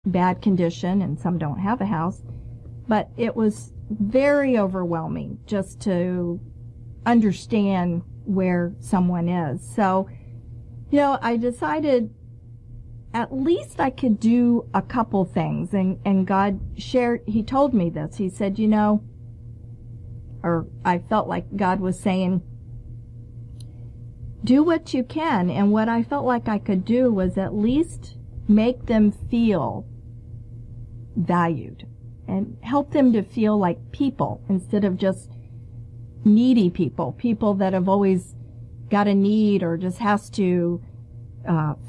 bad condition and some don't have a house. But it was very overwhelming just to understand where someone is. So, I decided at least I could do a couple things. And God He told me this. He said, or I felt like God was saying, do what you can. And what I felt like I could do was at least make them feel valued and help them to feel like people instead of just needy people that have always got a need or just has to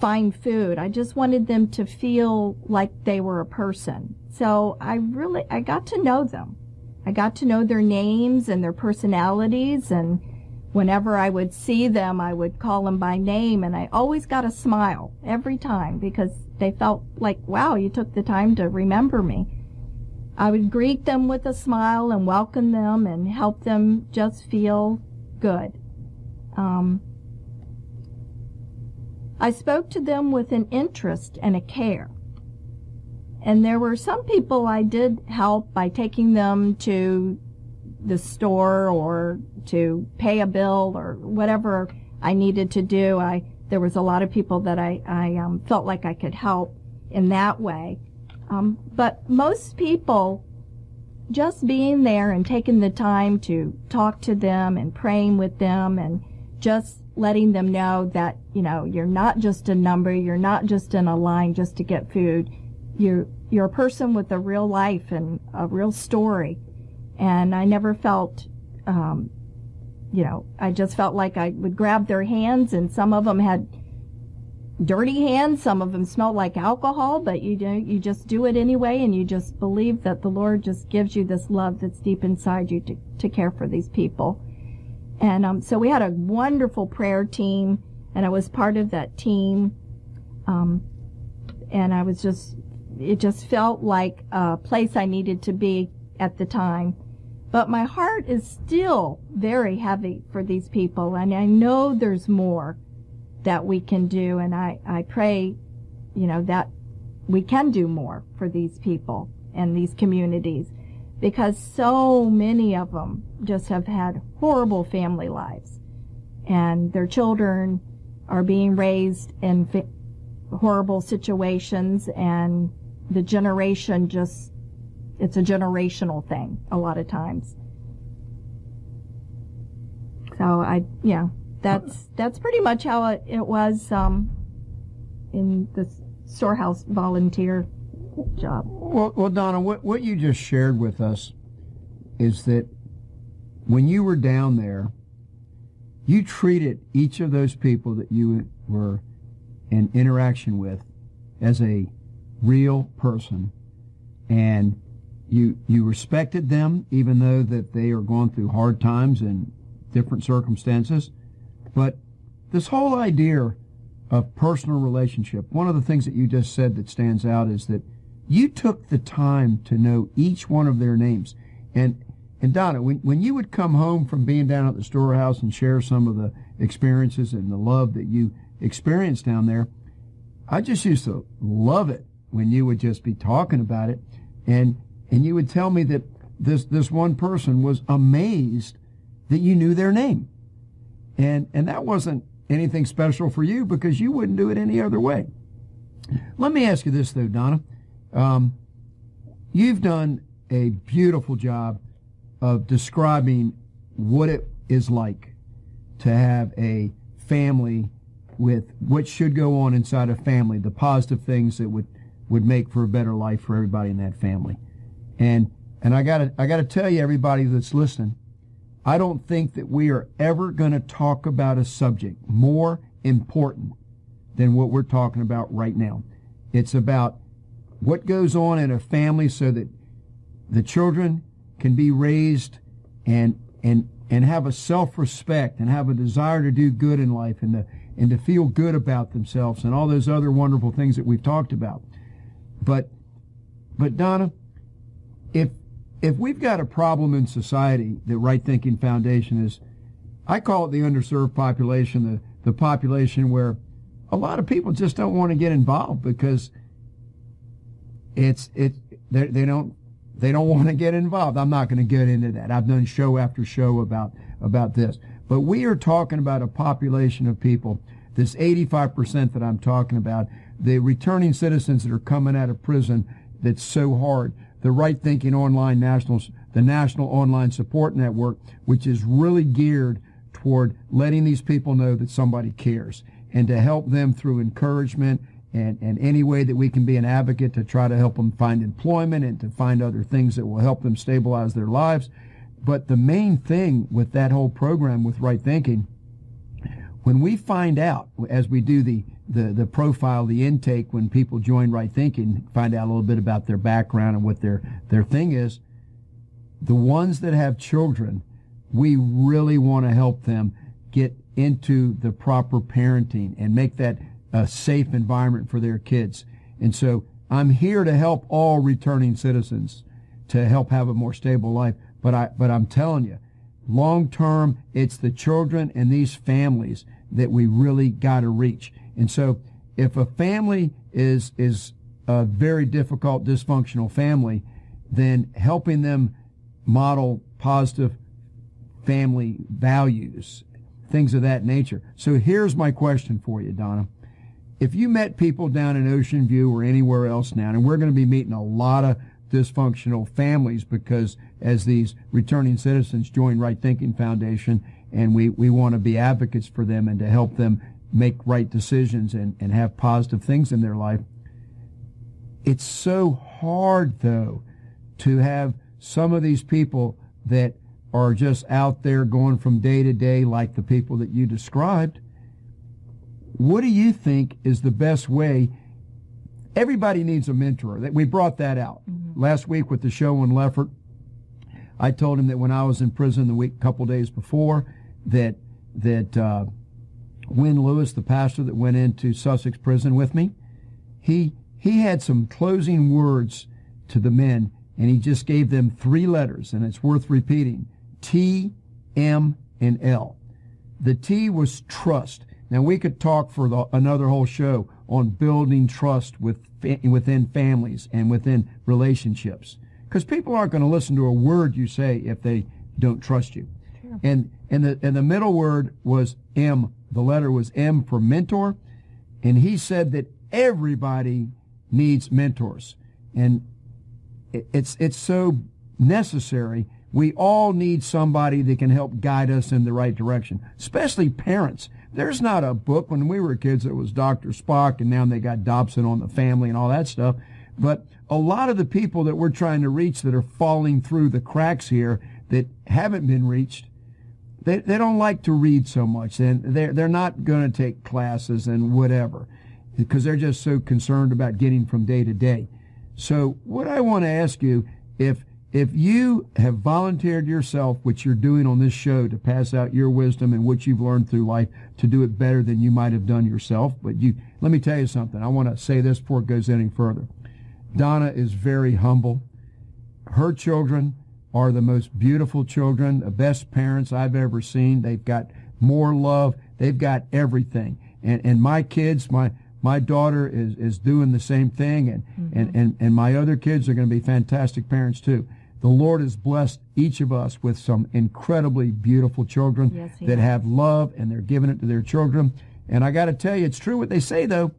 find food. I just wanted them to feel like they were a person. So I got to know them. I got to know their names and their personalities, and whenever I would see them, I would call them by name, and I always got a smile every time because they felt like, wow, you took the time to remember me. I would greet them with a smile and welcome them and help them just feel good. I spoke to them with an interest and a care. And there were some people I did help by taking them to the store or to pay a bill or whatever I needed to do. There was a lot of people that I felt like I could help in that way. But most people, just being there and taking the time to talk to them and praying with them and just letting them know that, you're not just a number, you're not just in a line just to get food. You're a person with a real life and a real story. And I never felt, I just felt like I would grab their hands, and some of them had dirty hands, some of them smelled like alcohol, but you just do it anyway, and you just believe that the Lord just gives you this love that's deep inside you to care for these people. And so we had a wonderful prayer team, and I was part of that team. And it just felt like a place I needed to be at the time. But my heart is still very heavy for these people, and I know there's more that we can do, and I pray, that we can do more for these people and these communities, because so many of them just have had horrible family lives, and their children are being raised in horrible situations, and the generation it's a generational thing a lot of times. So that's pretty much how it was in the storehouse volunteer job. Well, Donna, what you just shared with us is that when you were down there, you treated each of those people that you were in interaction with as a real person, and you respected them, even though that they are going through hard times and different circumstances. But this whole idea of personal relationship, one of the things that you just said that stands out is that you took the time to know each one of their names. And Donna, when you would come home from being down at the storehouse and share some of the experiences and the love that you experienced down there, I just used to love it when you would just be talking about it. And you would tell me that this one person was amazed that you knew their name. And that wasn't anything special for you because you wouldn't do it any other way. Let me ask you this, though, Donna. You've done a beautiful job of describing what it is like to have a family with what should go on inside a family, the positive things that would make for a better life for everybody in that family. And I gotta tell you, everybody that's listening, I don't think that we are ever going to talk about a subject more important than what we're talking about right now. It's about what goes on in a family so that the children can be raised and have a self-respect and have a desire to do good in life and to feel good about themselves and all those other wonderful things that we've talked about. But Donna, if we've got a problem in society, the Right Thinking Foundation is, I call it the underserved population, the population where a lot of people just don't want to get involved because they don't want to get involved. I'm not going to get into that. I've done show after show about this. But we are talking about a population of people, this 85% that I'm talking about, the returning citizens that are coming out of prison that's so hard. The Right Thinking Online the National Online Support Network, which is really geared toward letting these people know that somebody cares and to help them through encouragement and any way that we can be an advocate to try to help them find employment and to find other things that will help them stabilize their lives. But the main thing with that whole program with Right Thinking, when we find out, as we do the profile, the intake, when people join Right Thinking, find out a little bit about their background and what their thing is, the ones that have children, we really want to help them get into the proper parenting and make that a safe environment for their kids. And so I'm here to help all returning citizens to help have a more stable life. But I'm telling you, long term, it's the children and these families that we really got to reach. And so if a family is a very difficult, dysfunctional family, then helping them model positive family values, things of that nature. So here's my question for you, Donna. If you met people down in Ocean View or anywhere else now, and we're going to be meeting a lot of dysfunctional families because as these returning citizens join Right Thinking Foundation, and we want to be advocates for them and to help them make right decisions and have positive things in their life. It's so hard, though, to have some of these people that are just out there going from day to day like the people that you described. What do you think is the best way? Everybody needs a mentor. We brought that out last week with the show on Leffert. I told him that when I was in prison the couple days before, that Wynn Lewis, the pastor that went into Sussex prison with me, he had some closing words to the men, and he just gave them 3 letters, and it's worth repeating: T, M, and L. The T was trust. Now, we could talk for another whole show on building trust within families and within relationships, because people aren't going to listen to a word you say if they don't trust you. Sure. And the middle word was M. The letter was M for mentor, and he said that everybody needs mentors, and it's so necessary. We all need somebody that can help guide us in the right direction, especially parents. There's not a book. When we were kids, it was Dr. Spock, and now they got Dobson on the Family and all that stuff. But a lot of the people that we're trying to reach that are falling through the cracks here that haven't been reached, they don't like to read so much, and they're not going to take classes and whatever, because they're just so concerned about getting from day to day. So what I want to ask you, if you have volunteered yourself, which you're doing on this show, to pass out your wisdom and what you've learned through life to do it better than you might have done yourself, but let me tell you something. I want to say this before it goes any further. Donna is very humble. Her children are the most beautiful children, the best parents I've ever seen. They've got more love. They've got everything. And my kids, my daughter is doing the same thing, and my other kids are going to be fantastic parents too. The Lord has blessed each of us with some incredibly beautiful children that have love, and they're giving it to their children. And I got to tell you, it's true what they say, though.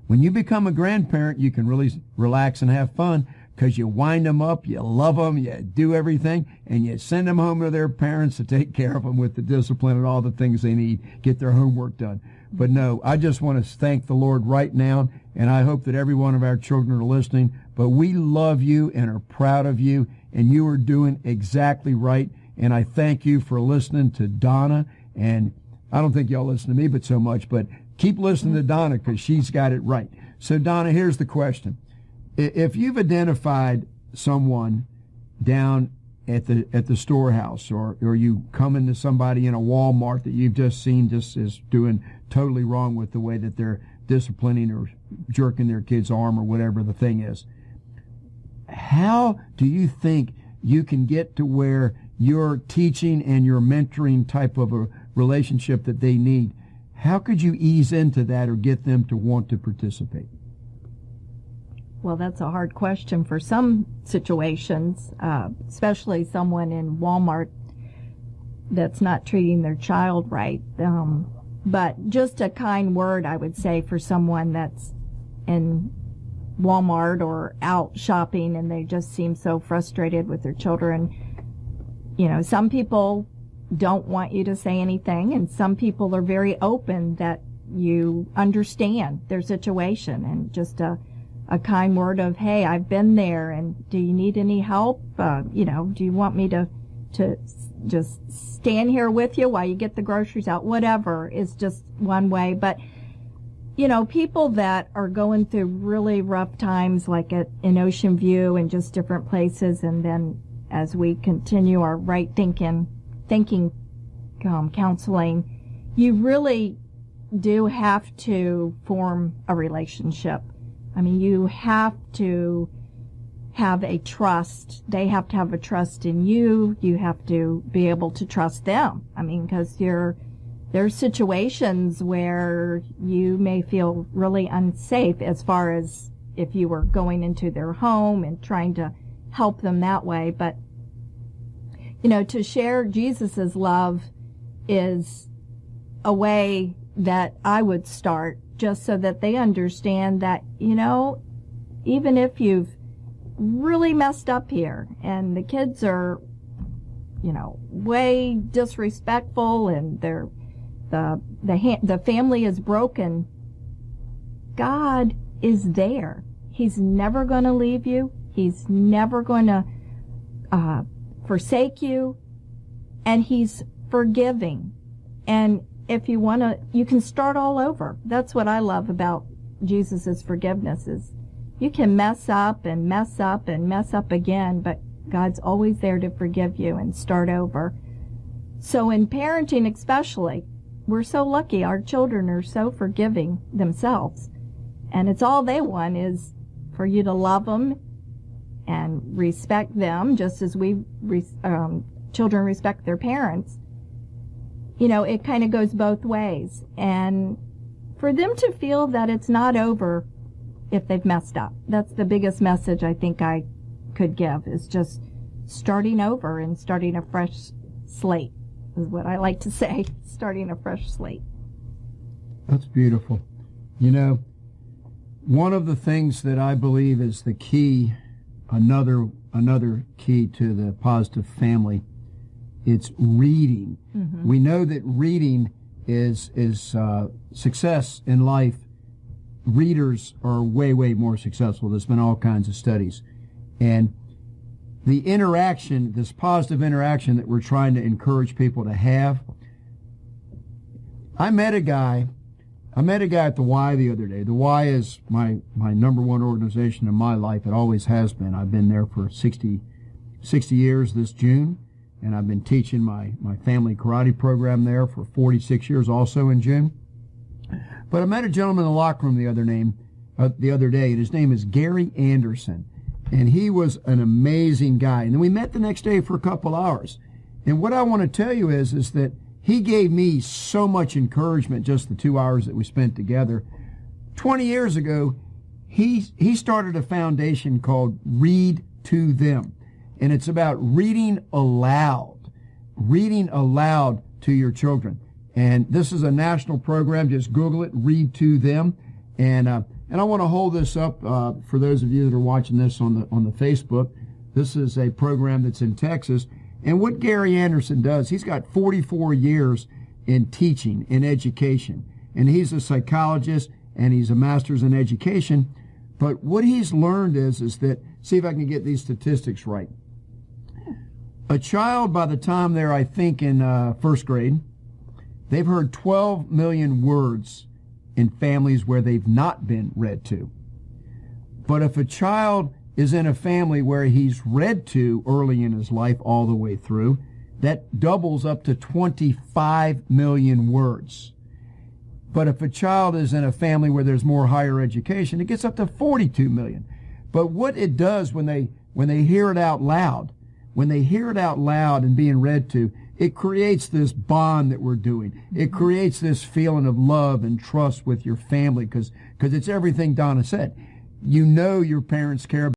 When you become a grandparent, you can really relax and have fun, because you wind them up, you love them, you do everything, and you send them home to their parents to take care of them with the discipline and all the things they need, get their homework done. But no, I just want to thank the Lord right now, and I hope that every one of our children are listening. But we love you and are proud of you, and you are doing exactly right. And I thank you for listening to Donna. And I don't think y'all listen to me but so much, but keep listening to Donna, because she's got it right. So Donna, here's the question. If you've identified someone down at the storehouse, or you come into somebody in a Walmart that you've just seen just is doing totally wrong with the way that they're disciplining or jerking their kid's arm or whatever the thing is, how do you think you can get to where your teaching and your mentoring type of a relationship that they need, how could you ease into that or get them to want to participate? Well, that's a hard question for some situations, especially someone in Walmart that's not treating their child right. But just a kind word, I would say, for someone that's in Walmart or out shopping and they just seem so frustrated with their children. Some people don't want you to say anything, and some people are very open that you understand their situation, and just a kind word of, hey, I've been there, and do you need any help? Do you want me to just stand here with you while you get the groceries out? Whatever is just one way. But, people that are going through really rough times, like in Ocean View and just different places, and then as we continue our right thinking counseling, you really do have to form a relationship. I mean, you have to have a trust. They have to have a trust in you. You have to be able to trust them. I mean, because there's situations where you may feel really unsafe, as far as if you were going into their home and trying to help them that way. But, to share Jesus's love is a way that I would start, just so that they understand that, even if you've really messed up here and the kids are, way disrespectful and the family is broken, God is there. He's never going to leave you. He's never going to forsake you, and He's forgiving. And if you want to, you can start all over. That's what I love about Jesus' forgiveness, is you can mess up and mess up and mess up again, but God's always there to forgive you and start over. So in parenting especially, we're so lucky. Our children are so forgiving themselves, and it's all they want is for you to love them and respect them, just as children respect their parents. It kind of goes both ways. And for them to feel that it's not over if they've messed up. That's the biggest message I think I could give, is just starting over and starting a fresh slate, is what I like to say, starting a fresh slate. That's beautiful. One of the things that I believe is the key, another key to the positive family, it's reading. Mm-hmm. We know that reading is success in life. Readers are way, way more successful. There's been all kinds of studies. And the interaction, this positive interaction that we're trying to encourage people to have. I met a guy at the Y the other day. The Y is my number one organization in my life. It always has been. I've been there for 60 years this June. And I've been teaching my family karate program there for 46 years also in June. But I met a gentleman in the locker room the other day, and his name is Gary Anderson. And he was an amazing guy. And then we met the next day for a couple hours. And what I want to tell you is that he gave me so much encouragement just the 2 hours that we spent together. 20 years ago, he started a foundation called Read to Them. And it's about reading aloud to your children. And this is a national program. Just Google it, Read to Them. And I want to hold this up for those of you that are watching this on the Facebook. This is a program that's in Texas. And what Gary Anderson does, he's got 44 years in teaching, in education. And he's a psychologist, and he's a master's in education. But what he's learned is that, see if I can get these statistics right. A child, by the time they're, I think, in first grade, they've heard 12 million words in families where they've not been read to. But if a child is in a family where he's read to early in his life all the way through, that doubles up to 25 million words. But if a child is in a family where there's more higher education, it gets up to 42 million. But what it does when they hear it out loud, and being read to, it creates this bond that we're doing. It creates this feeling of love and trust with your family, because it's everything Donna said. you know your parents care